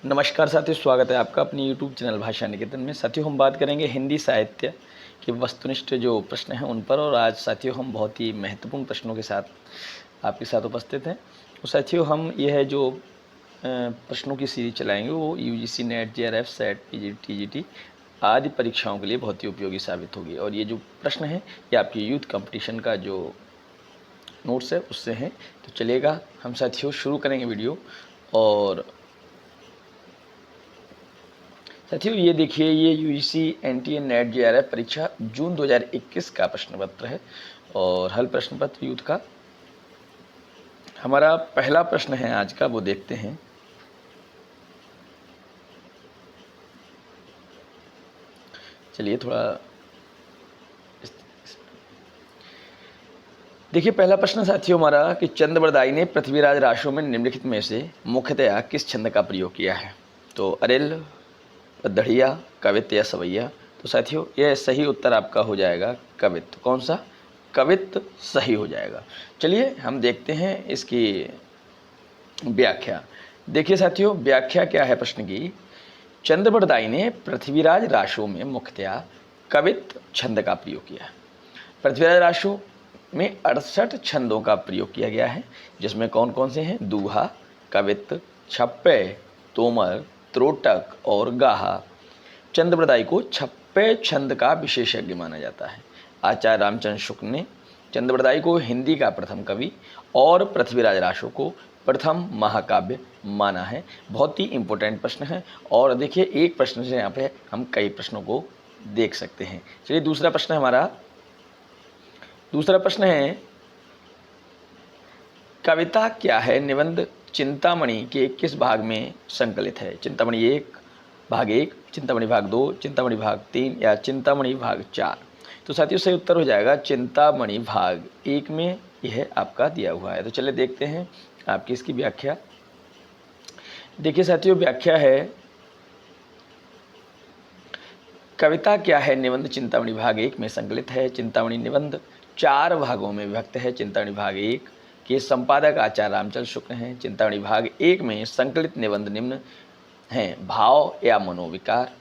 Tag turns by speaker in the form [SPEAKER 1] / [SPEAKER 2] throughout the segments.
[SPEAKER 1] नमस्कार साथियों, स्वागत है आपका अपनी यूट्यूब चैनल भाषा निकेतन में। साथियों, हम बात करेंगे हिंदी साहित्य के वस्तुनिष्ठ जो प्रश्न हैं उन पर। और आज साथियों हम बहुत ही महत्वपूर्ण प्रश्नों के साथ आपके साथ उपस्थित हैं। तो साथियों हम यह है जो प्रश्नों की सीरीज चलाएंगे वो UGC net, JRF, set, PGT, TGT आदि परीक्षाओं के लिए बहुत ही उपयोगी साबित होगी। और ये जो प्रश्न हैं ये आपके यूथ कंपटीशन का जो नोट्स है उससे हैं। तो चलिएगा हम साथियों शुरू करेंगे वीडियो। और साथियों ये देखिए, ये यूजीसी एनटीए नेट जेआरएफ परीक्षा जून 2021 का प्रश्न पत्र है और हल प्रश्न पत्र यूथ का। हमारा पहला प्रश्न है आज का, वो देखते हैं। चलिए थोड़ा देखिए, पहला प्रश्न साथियों हमारा कि चंद्रबरदाई ने पृथ्वीराज राशों में निम्नलिखित में से मुख्यतया किस छंद का प्रयोग किया है? तो अरेल, दढ़िया, कवित्त या सवैया। तो साथियों यह सही उत्तर आपका हो जाएगा कवित्त। कौन सा? कवित्त सही हो जाएगा। चलिए हम देखते हैं इसकी व्याख्या। देखिए साथियों, व्याख्या क्या है प्रश्न की। चंद्रबरदाई ने पृथ्वीराज राशों में मुख्यतया कवित्त छंद का प्रयोग किया। पृथ्वीराज राशों में 68 छंदों का प्रयोग किया गया है, जिसमें कौन कौन से हैं? दूहा, कवित्त, छप्पे, तोमर, त्रोटक और गाहा। चंद्रबरदाई को छप्पे छंद का विशेषज्ञ माना जाता है। आचार्य रामचंद्र शुक्ल ने चंद्रबरदाई को हिंदी का प्रथम कवि और पृथ्वीराज राशों को प्रथम महाकाव्य माना है। बहुत ही इंपॉर्टेंट प्रश्न है। और देखिए एक प्रश्न से यहाँ पे हम कई प्रश्नों को देख सकते हैं। चलिए दूसरा प्रश्न हमारा, दूसरा प्रश्न है कविता क्या है निबंध चिंतामणि के किस भाग में संकलित है? चिंतामणि भाग 1, चिंतामणि भाग 2, चिंतामणि भाग 3 या चिंतामणि भाग 4। तो साथियों सही उत्तर हो जाएगा चिंतामणि भाग 1 में यह आपका दिया हुआ है। तो चलिए देखते हैं आपकी इसकी व्याख्या। देखिए साथियों व्याख्या है, कविता क्या है निबंध चिंतामणि भाग 1 में संकलित है। चिंतामणि निबंध 4 भागों में विभक्त है। चिंतामणि भाग 1 के संपादक आचार्य रामचंद्र शुक्ल हैं। चिंतामणि भाग 1 में संकलित निबंध निम्न हैं: भाव या मनोविकार,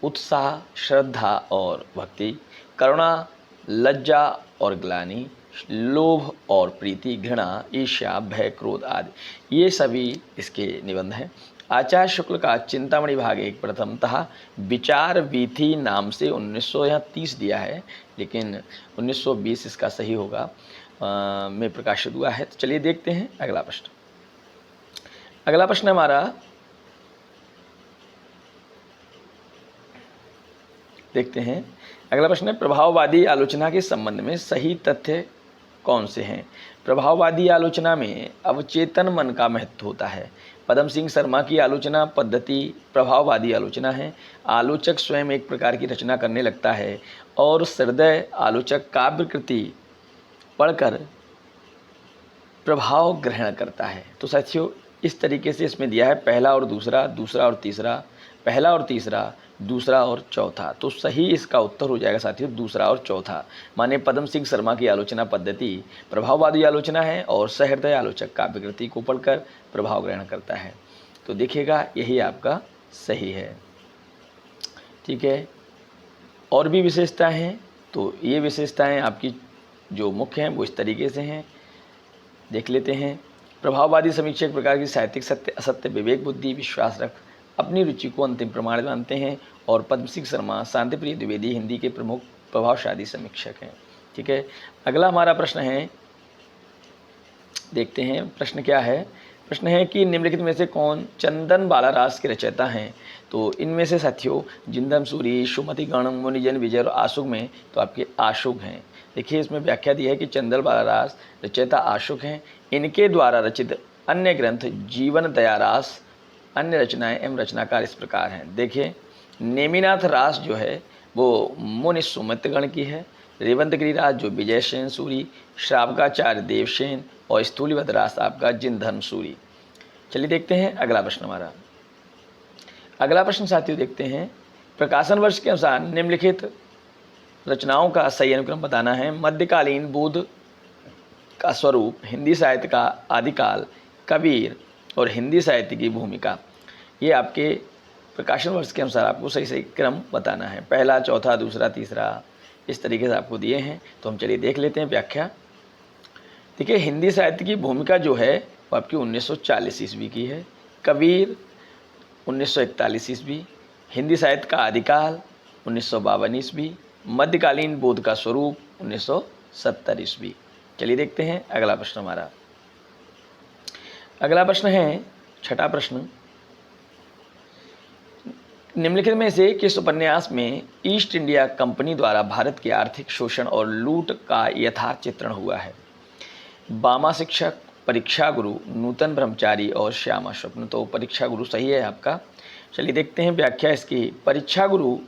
[SPEAKER 1] उत्साह, श्रद्धा और भक्ति, करुणा, लज्जा और ग्लानि, लोभ और प्रीति, घृणा, ईर्ष्या, भय, क्रोध आदि। ये सभी इसके निबंध हैं। आचार्य शुक्ल का चिंतामणि भाग 1 प्रथमतः विचार वीथी नाम से 1930 दिया है, लेकिन 1920 इसका सही होगा में प्रकाशित हुआ है। तो चलिए देखते हैं अगला प्रश्न। अगला प्रश्न हमारा देखते हैं। अगला प्रश्न है प्रभाववादी आलोचना के संबंध में सही तथ्य कौन से हैं? प्रभाववादी आलोचना में अवचेतन मन का महत्व होता है। पद्म सिंह शर्मा की आलोचना पद्धति प्रभाववादी आलोचना है। आलोचक स्वयं एक प्रकार की रचना करने लगता है और हृदय आलोचक काव्य कृति पढ़कर प्रभाव ग्रहण करता है। तो साथियों इस तरीके से इसमें दिया है पहला और दूसरा, दूसरा और तीसरा, पहला और तीसरा, दूसरा और चौथा। तो सही इसका उत्तर हो जाएगा साथियों दूसरा और चौथा। माने पद्म सिंह शर्मा की आलोचना पद्धति प्रभाववादी आलोचना है और सहृदय आलोचक काव्यकृति को पढ़कर प्रभाव ग्रहण करता है। तो देखिएगा यही आपका सही है। ठीक है, और भी विशेषताएं हैं। तो ये विशेषताएं आपकी जो मुख्य हैं वो इस तरीके से हैं, देख लेते हैं। प्रभाववादी समीक्षक प्रकार की साहित्यिक सत्य, असत्य, विवेक, बुद्धि, विश्वास रख अपनी रुचि को अंतिम प्रमाण मानते हैं। और पद्म सिंह शर्मा, शांतिप्रिय द्विवेदी हिंदी के प्रमुख प्रभावशाली समीक्षक हैं। ठीक है, अगला हमारा प्रश्न है, देखते हैं प्रश्न क्या है। प्रश्न है कि निम्नलिखित में से कौन चंदन बाला रास के रचयिता हैं? तो इनमें से साथियों जिंदम सूरी, सुमति गण, मुनिजन, विजय और आशुक में तो आपके आशुक हैं। देखिए इसमें व्याख्या दी है कि चंदन बाला रास रचयिता आशुक हैं। इनके द्वारा रचित अन्य ग्रंथ जीवन दया रास, अन्य रचनाएं एवं रचनाकार इस प्रकार हैं। देखिए नेमिनाथ रास जो है वो मुनि सुमितगण की है। रेवंतगिरी रास जो विजय सेन सूरी, श्रावकाचार्य देवसेन और स्थूलिवत रास आपका जिनधर्म सूरी। चलिए देखते हैं अगला प्रश्न हमारा। अगला प्रश्न साथियों देखते हैं, प्रकाशन वर्ष के अनुसार निम्नलिखित रचनाओं का सही अनुक्रम बताना है। मध्यकालीन बुद्ध का स्वरूप, हिंदी साहित्य का आदिकाल, कबीर और हिंदी साहित्य की भूमिका। ये आपके प्रकाशन वर्ष के अनुसार आपको सही सही क्रम बताना है, पहला, चौथा, दूसरा, तीसरा, इस तरीके से आपको दिए हैं। तो हम चलिए देख लेते हैं व्याख्या। देखिए, हिंदी साहित्य की भूमिका जो है वो आपकी 1940 ईस्वी की है, कबीर 1941 ईस्वी, हिंदी साहित्य का आदिकाल 1952 ईस्वी, मध्यकालीन बोध का स्वरूप 1970 ईस्वी। चलिए देखते हैं अगला प्रश्न हमारा। अगला प्रश्न है छठा प्रश्न, निम्नलिखित में से किस उपन्यास में ईस्ट इंडिया कंपनी द्वारा भारत के आर्थिक शोषण और लूट का यथार्थ चित्रण हुआ है? बामा शिक्षक, परीक्षा गुरु, नूतन ब्रह्मचारी और श्यामा स्वप्न। तो परीक्षा गुरु सही है आपका। चलिए देखते हैं व्याख्या इसकी। परीक्षा गुरु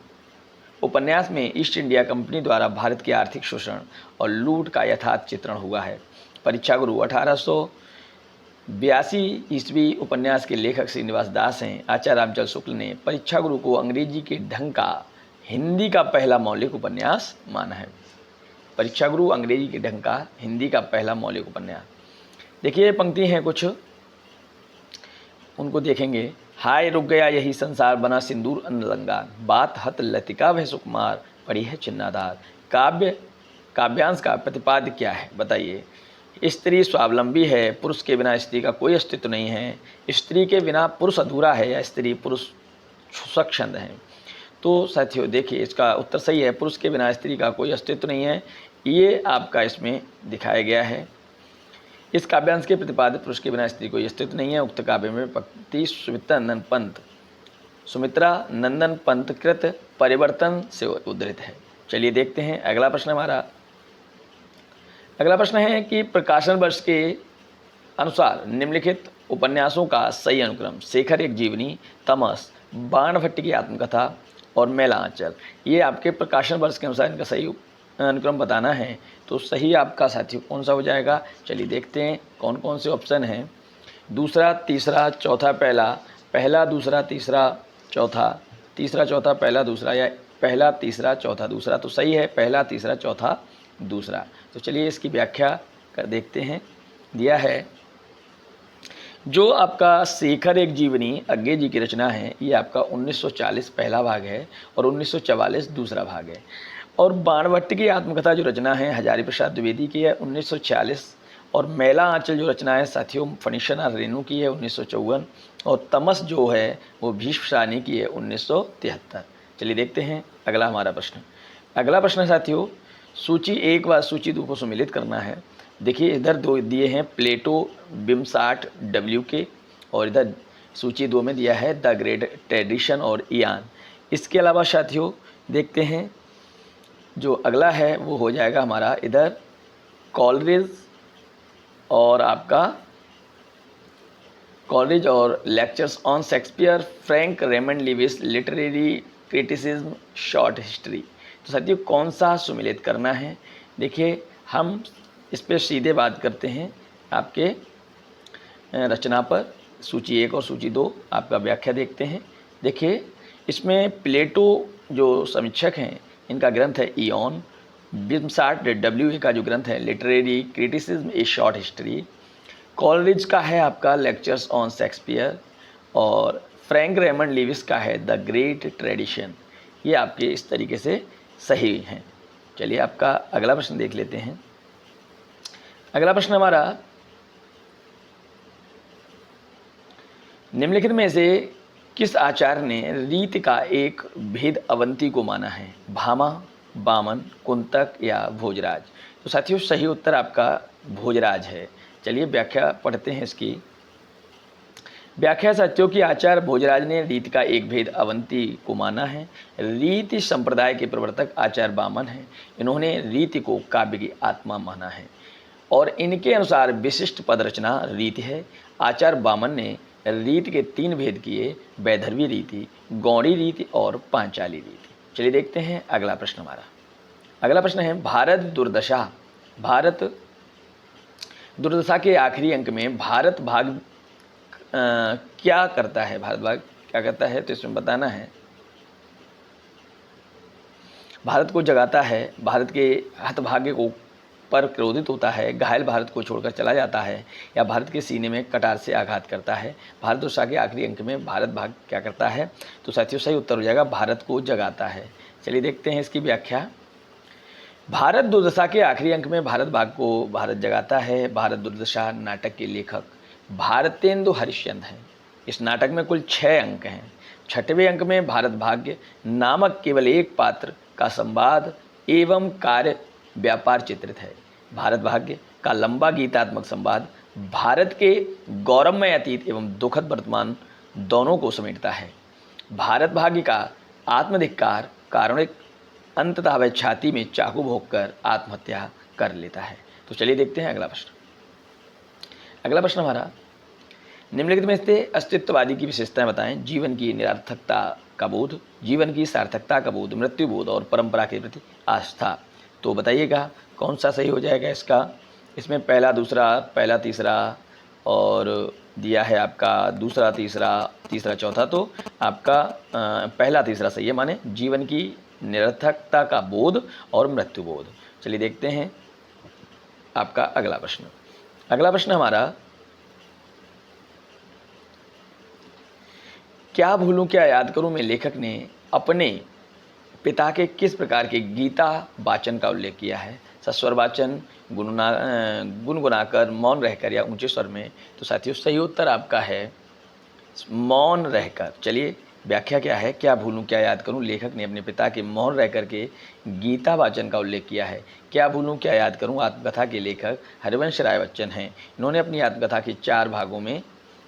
[SPEAKER 1] उपन्यास में ईस्ट इंडिया कंपनी द्वारा भारत के आर्थिक शोषण और लूट का यथार्थ चित्रण हुआ है। परीक्षा गुरु 1882 ईस्वी उपन्यास के लेखक श्रीनिवास दास हैं। आचार्य रामचंद्र शुक्ल ने परीक्षा गुरु को अंग्रेजी के ढंग का हिंदी का पहला मौलिक उपन्यास माना है। परीक्षा गुरु अंग्रेजी के ढंग का हिंदी का पहला मौलिक उपन्यास। देखिए पंक्ति हैं कुछ, उनको देखेंगे। हाय रुक गया यही संसार, बना सिंदूर अनलंगार, बात हत लतिका वह सुकुमार, पड़ी है चिन्नाधार। काव्यांश का प्रतिपाद्य क्या है बताइए? स्त्री स्वावलंबी है, पुरुष के बिना स्त्री का कोई अस्तित्व नहीं है, स्त्री के बिना पुरुष अधूरा है, या स्त्री पुरुष स्वच्छंद है। तो साथियों देखिए, इसका उत्तर सही है, पुरुष के बिना स्त्री का कोई अस्तित्व नहीं है, ये आपका इसमें दिखाया गया है। इस काव्यांश के प्रतिपाद्य पुरुष के बिना स्त्री कोई अस्तित्व नहीं है। उक्त काव्य में पंक्ति सुमित्रा नंदन पंत कृत परिवर्तन से उद्धृत है। चलिए देखते हैं अगला प्रश्न हमारा। अगला प्रश्न है कि प्रकाशन वर्ष के अनुसार निम्नलिखित उपन्यासों का सही अनुक्रम। शेखर एक जीवनी, तमस, बाणभट्ट की आत्मकथा और मेला आंचल। ये आपके प्रकाशन वर्ष के अनुसार इनका सही अनुक्रम बताना है। तो सही आपका साथियों कौन सा हो जाएगा? चलिए देखते हैं कौन कौन से ऑप्शन हैं। दूसरा, तीसरा, चौथा, पहला, पहला, दूसरा, तीसरा, चौथा, तीसरा, चौथा, पहला, दूसरा, या पहला, तीसरा, चौथा, दूसरा। तो सही है पहला, तीसरा, चौथा, दूसरा। तो चलिए इसकी व्याख्या कर देखते हैं। दिया है जो आपका शेखर एक जीवनी अज्ञे जी की रचना है, ये आपका 1940 पहला भाग है और 1944 दूसरा भाग है। और बाणभट्ट की आत्मकथा जो रचना है हजारी प्रसाद द्विवेदी की है 1946। और मेला आंचल जो रचना है साथियों फणीश्वरनाथ रेणु की है 1954। और तमस जो है वो भीष्म साहनी की है 1973। चलिए देखते हैं अगला हमारा प्रश्न। अगला प्रश्न साथियों, सूची 1 व सूची 2 को सम्मिलित करना है। देखिए इधर दो दिए हैं प्लेटो, बिमसाट, WK, और इधर सूची 2 में दिया है द ग्रेट ट्रेडिशन और इयान। इसके अलावा साथियों देखते हैं जो अगला है वो हो जाएगा हमारा इधर कॉलरिज और आपका कॉलरिज और lectures on Shakespeare, Frank Raymond Lewis, literary criticism, short history. तो साथियों कौन सा सुमिलित करना है? देखिए हम इस पर सीधे बात करते हैं आपके रचना पर। सूची 1 और सूची 2 आपका व्याख्या देखते हैं। देखिए इसमें प्लेटो जो समीक्षक हैं इनका ग्रंथ है इयॉन, बिमसाट WA का जो ग्रंथ है लिटरेरी क्रिटिसिज्म ए शॉर्ट हिस्ट्री, कॉलरिज का है आपका लेक्चर्स ऑन शेक्सपियर, और फ्रैंक रेमंड लिविस का है द ग्रेट ट्रेडिशन। ये आपके इस तरीके से सही हैं। चलिए आपका अगला प्रश्न देख लेते हैं। अगला प्रश्न हमारा, निम्नलिखित में से किस आचार्य ने रीति का एक भेद अवंती को माना है? भामा, बामन, कुंतक या भोजराज। तो साथियों सही उत्तर आपका भोजराज है। चलिए व्याख्या पढ़ते हैं इसकी। व्याख्या साथियों की आचार्य भोजराज ने रीति का एक भेद अवंती को माना है। रीति संप्रदाय के प्रवर्तक आचार्य बामन हैं। इन्होंने रीति को काव्य की आत्मा माना है और इनके अनुसार विशिष्ट पद रचना रीति है। आचार्य बामन ने रीति के 3 भेद किए, वैदर्भी रीति, गौड़ी रीति और पांचाली रीति। चलिए देखते हैं अगला प्रश्न हमारा। अगला प्रश्न है भारत दुर्दशा के आखिरी अंक में भारत भाग क्या करता है? भारत भाग क्या करता है? तो इसमें बताना है। भारत को जगाता है, भारत के हतभाग्य को पर क्रोधित होता है, घायल भारत को छोड़कर चला जाता है या भारत के सीने में कटार से आघात करता है। भारत दुर्दशा के आखिरी अंक में भारत भाग क्या करता है? तो साथियों सही उत्तर हो जाएगा भारत को जगाता है। चलिए देखते हैं इसकी व्याख्या। भारत दुर्दशा के आखिरी अंक में भारत भाग को भारत जगाता है। भारत दुर्दशा नाटक के लेखक भारतेंदु हरिश्चंद्र हैं। इस नाटक में कुल 6 अंक हैं। 6वें अंक में भारत भाग्य नामक केवल एक पात्र का संवाद एवं कार्य व्यापार चित्रित है। भारत भाग्य का लंबा गीतात्मक संवाद भारत के गौरवमय अतीत एवं दुखद वर्तमान दोनों को समेटता है। भारत भाग्य का आत्मधिक्कार कारुणिक अंततः वह छाती में चाकू भोंककर आत्महत्या कर लेता है। तो चलिए देखते हैं अगला प्रश्न। अगला प्रश्न हमारा, निम्नलिखित में से अस्तित्ववादी की विशेषताएं बताएं। जीवन की निरर्थकता का बोध, जीवन की सार्थकता का बोध, मृत्यु बोध और परंपरा के प्रति आस्था। तो बताइएगा कौन सा सही हो जाएगा इसका। इसमें पहला, दूसरा, पहला, तीसरा और दिया है आपका दूसरा, तीसरा, तीसरा, चौथा। तो आपका पहला तीसरा सही है, माने जीवन की निरर्थकता का बोध और मृत्यु बोध। चलिए देखते हैं आपका अगला प्रश्न। अगला प्रश्न हमारा, क्या भूलूं क्या याद करूं में लेखक ने अपने पिता के किस प्रकार के गीता वाचन का उल्लेख किया है? सस्वर वाचन, गुनगुनाकर, मौन रहकर या ऊंचे स्वर में। तो साथियों सही उत्तर आपका है मौन रहकर। चलिए व्याख्या क्या है। क्या भूलूं क्या याद करूं, लेखक ने अपने पिता के मौन रहकर के गीता वाचन का उल्लेख किया है। क्या भूलूं क्या याद करूं आत्मकथा के लेखक हरिवंश राय बच्चन हैं। इन्होंने अपनी आत्मकथा के 4 भागों में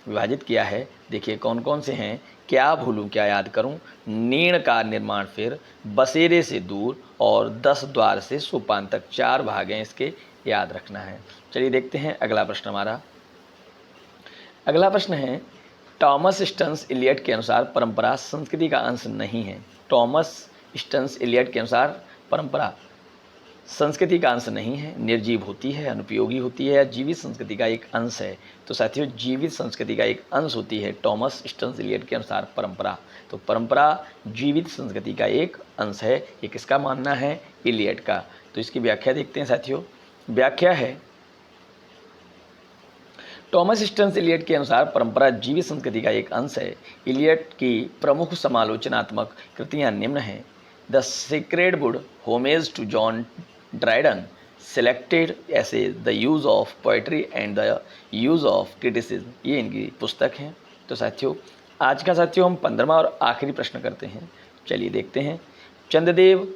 [SPEAKER 1] विभाजित किया है। देखिए कौन कौन से हैं। क्या भूलूं क्या याद करूं, नीण का निर्माण फिर, बसेरे से दूर और 10 द्वार से सोपान तक। 4 भाग हैं इसके, याद रखना है। चलिए देखते हैं अगला प्रश्न हमारा। अगला प्रश्न है, टॉमस स्टन्स इलियट के अनुसार परंपरा संस्कृति का अंश नहीं है। टॉमस स्टन्स इलियट के अनुसार परंपरा संस्कृति का अंश नहीं है, निर्जीव होती है, अनुपयोगी होती है या जीवित संस्कृति का एक अंश है। तो साथियों जीवित संस्कृति का एक अंश होती है टॉमस स्टन्स इलियट के अनुसार परंपरा। तो परंपरा जीवित संस्कृति का एक अंश है। ये किसका मानना है? इलियट का। तो इसकी व्याख्या देखते हैं साथियों। व्याख्या है, टॉमस स्टन्स इलियट के अनुसार परंपरा जीवित संस्कृति का एक अंश है। इलियट की प्रमुख समालोचनात्मक कृतियां निम्न हैं। The sacred wood, homage to John Dryden, selected essays, the use of poetry and the use of criticism, ये इनकी पुस्तक हैं। तो साथियों आज का साथियों हम 15वां और आखिरी प्रश्न करते हैं। चलिए देखते हैं। चंद्रदेव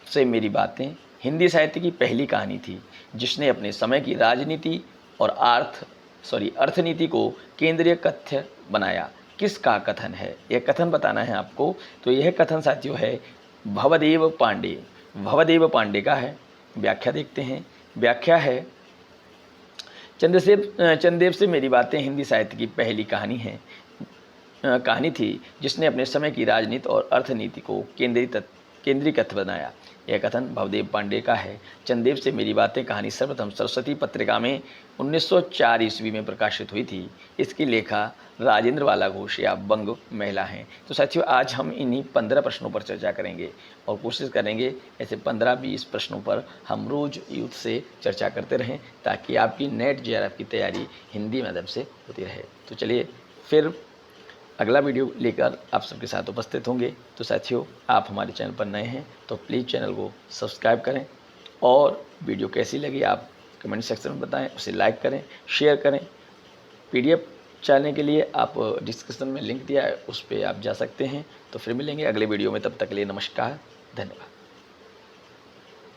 [SPEAKER 1] से मेरी बातें हिंदी साहित्य की पहली कहानी थी जिसने अपने समय की राजनीति और अर्थनीति को केंद्रीय कथ्य बनाया। किसका कथन है? यह कथन बताना है आपको। तो यह कथन साथियों है भवदेव पांडे। भवदेव पांडे का है। व्याख्या देखते हैं। व्याख्या है, चंद्रदेव से मेरी बातें हिंदी साहित्य की पहली कहानी थी जिसने अपने समय की राजनीति और अर्थनीति को केंद्रीय कथ्य बनाया। यह कथन भवदेव पांडे का है। चंद्रदेव से मेरी बातें कहानी सर्वप्रथम सरस्वती पत्रिका में 1904 ईस्वी में प्रकाशित हुई थी। इसकी लेखा राजेंद्र बाला घोष या बंग महिला हैं। तो साथियों आज हम इन्हीं 15 प्रश्नों पर चर्चा करेंगे और कोशिश करेंगे ऐसे 15-20 प्रश्नों पर हम रोज यूथ से चर्चा करते रहें ताकि आपकी नेट JRF की तैयारी हिंदी माध्यम से होती रहे। तो चलिए फिर अगला वीडियो लेकर आप सबके साथ उपस्थित होंगे। तो साथियों आप हमारे चैनल पर नए हैं तो प्लीज़ चैनल को सब्सक्राइब करें और वीडियो कैसी लगी आप कमेंट सेक्शन में बताएं, उसे लाइक करें, शेयर करें। PDF चाहने के लिए आप डिस्क्रिप्शन में लिंक दिया है, उस पर आप जा सकते हैं। तो फिर मिलेंगे अगले वीडियो में, तब तक के लिए नमस्कार, धन्यवाद।